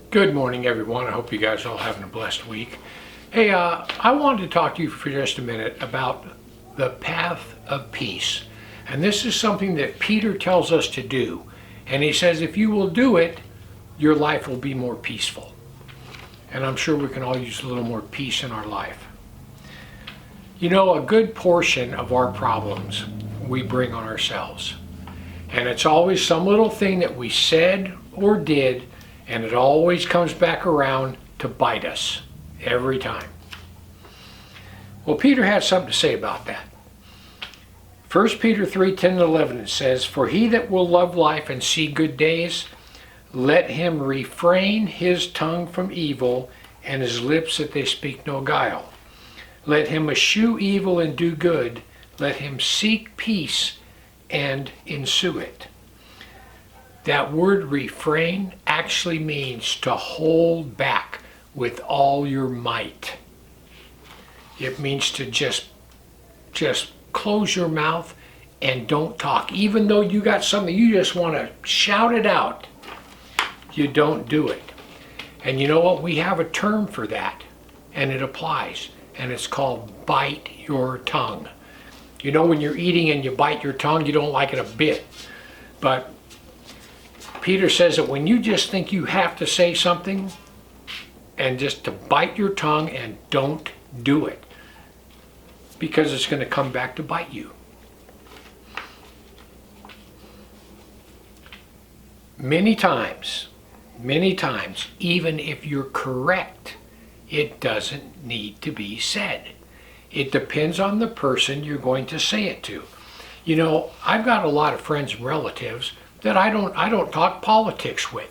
Good morning, everyone. I hope you guys are all having a blessed week. Hey, I wanted to talk to you for just a minute about the path of peace. And this is something that Peter tells us to do. And he says if you will do it, your life will be more peaceful. And I'm sure we can all use a little more peace in our life. You know, a good portion of our problems we bring on ourselves. And it's always some little thing that we said or did, and it always comes back around to bite us every time. Well, Peter has something to say about that. 1 Peter 3:10-11 it says, "For he that will love life and see good days, let him refrain his tongue from evil and his lips that they speak no guile. Let him eschew evil and do good. Let him seek peace and ensue it." That word refrain actually means to hold back with all your might. It means to just close your mouth and don't talk. Even though you got something, you just want to shout it out, you don't do it. And you know what? We have a term for that, and it applies, and it's called bite your tongue. You know, when you're eating and you bite your tongue, you don't like it a bit. But Peter says that when you just think you have to say something, and just to bite your tongue and don't do it, because it's going to come back to bite you. Many times, even if you're correct, it doesn't need to be said. It depends on the person you're going to say it to. You know, I've got a lot of friends and relatives that I don't talk politics with.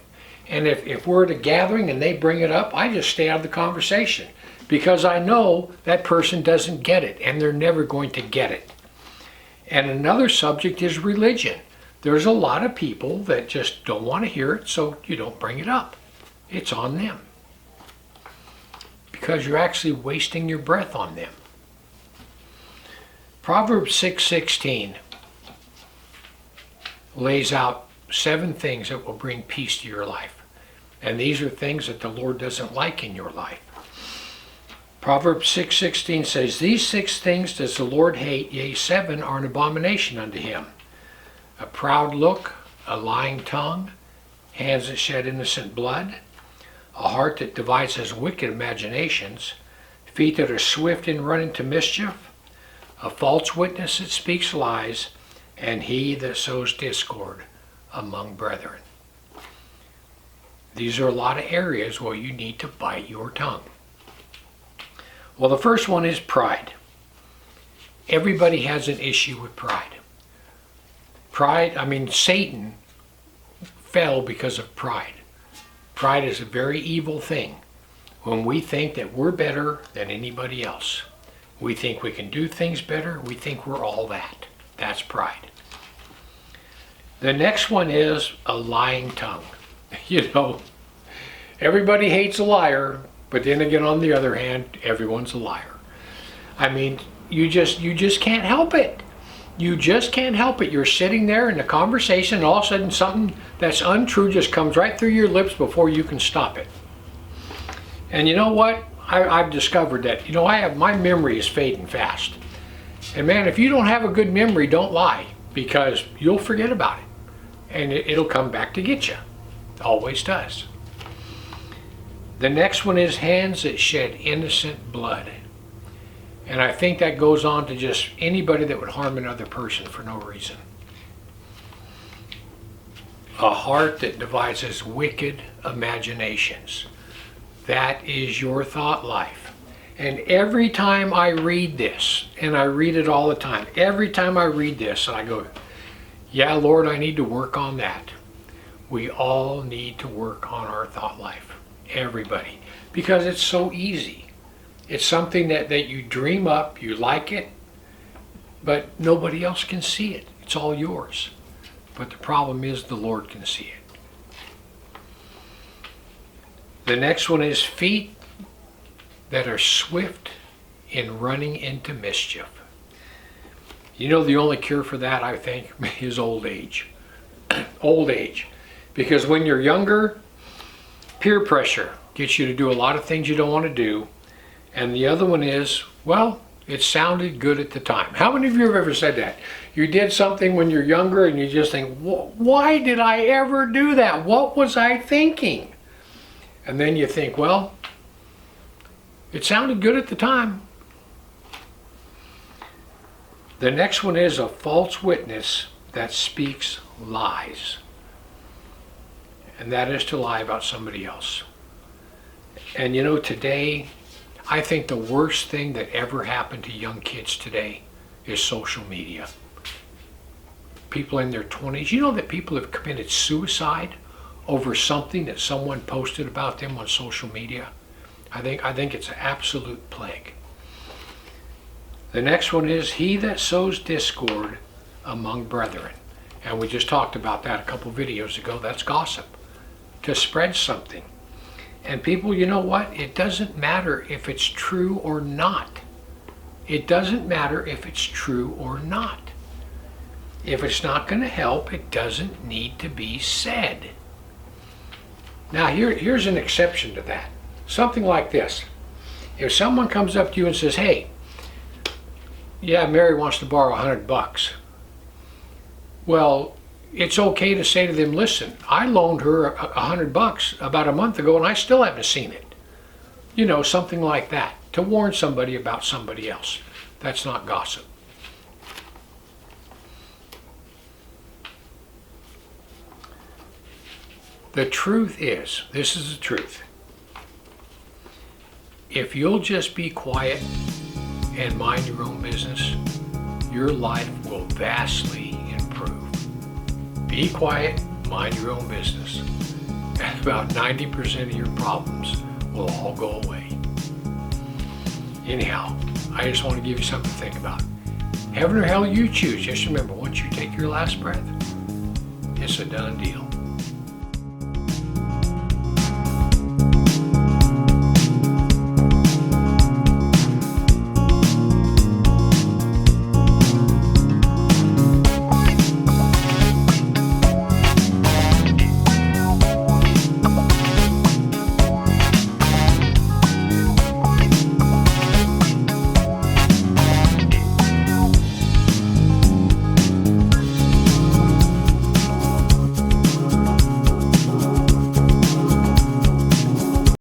And if we're at a gathering and they bring it up, I just stay out of the conversation because I know that person doesn't get it and they're never going to get it. And another subject is religion. There's a lot of people that just don't want to hear it, so you don't bring it up. It's on them because you're actually wasting your breath on them. Proverbs 6:16 lays out 7 things that will bring peace to your life. And these are things that the Lord doesn't like in your life. Proverbs 6:16 says, "These 6 things does the Lord hate, yea, 7 are an abomination unto him. A proud look, a lying tongue, hands that shed innocent blood, a heart that devises wicked imaginations, feet that are swift in running to mischief, a false witness that speaks lies, and he that sows discord among brethren." These are a lot of areas where you need to bite your tongue. Well, the first one is pride. Everybody has an issue with pride. Satan fell because of pride. Pride is a very evil thing. When we think that we're better than anybody else, we think we can do things better, we think we're all that. That's pride. The next one is a lying tongue. You know, everybody hates a liar, but then again, on the other hand, everyone's a liar. I mean, you just can't help it. You just can't help it. You're sitting there in a conversation, and all of a sudden something that's untrue just comes right through your lips before you can stop it. And you know what? I've discovered that, my memory is fading fast. And man, if you don't have a good memory, don't lie, because you'll forget about it. And it'll come back to get you. It always does. The next one is hands that shed innocent blood. And I think that goes on to just anybody that would harm another person for no reason. A heart that devises wicked imaginations. That is your thought life. And every time I read this, and I read it all the time, every time I read this, I go, yeah, Lord, I need to work on that. We all need to work on our thought life. Everybody. Because it's so easy. It's something that you dream up, you like it, but nobody else can see it. It's all yours. But the problem is the Lord can see it. The next one is feet that are swift in running into mischief. You know, the only cure for that, I think, is old age. Old age. Because when you're younger, peer pressure gets you to do a lot of things you don't want to do. And the other one is, well, it sounded good at the time. How many of you have ever said that? You did something when you're younger and you just think, why did I ever do that? What was I thinking? And then you think, well, it sounded good at the time. The next one is a false witness that speaks lies. And that is to lie about somebody else. And you know, today, I think the worst thing that ever happened to young kids today is social media. People in their 20s, you know that people have committed suicide over something that someone posted about them on social media? I think it's an absolute plague. The next one is he that sows discord among brethren. And we just talked about that a couple videos ago. That's gossip. To spread something. And people, you know what? It doesn't matter if it's true or not. It doesn't matter if it's true or not. If it's not going to help, it doesn't need to be said. Now here's an exception to that. Something like this. If someone comes up to you and says, hey, yeah, Mary wants to borrow $100. Well, it's okay to say to them, listen, I loaned her $100 about a month ago and I still haven't seen it. You know, something like that, to warn somebody about somebody else. That's not gossip. The truth is, this is the truth. If you'll just be quiet and mind your own business, your life will vastly improve. Be quiet, mind your own business, and about 90% of your problems will all go away. Anyhow, I just want to give you something to think about. Heaven or hell, you choose. Just remember, once you take your last breath, it's a done deal.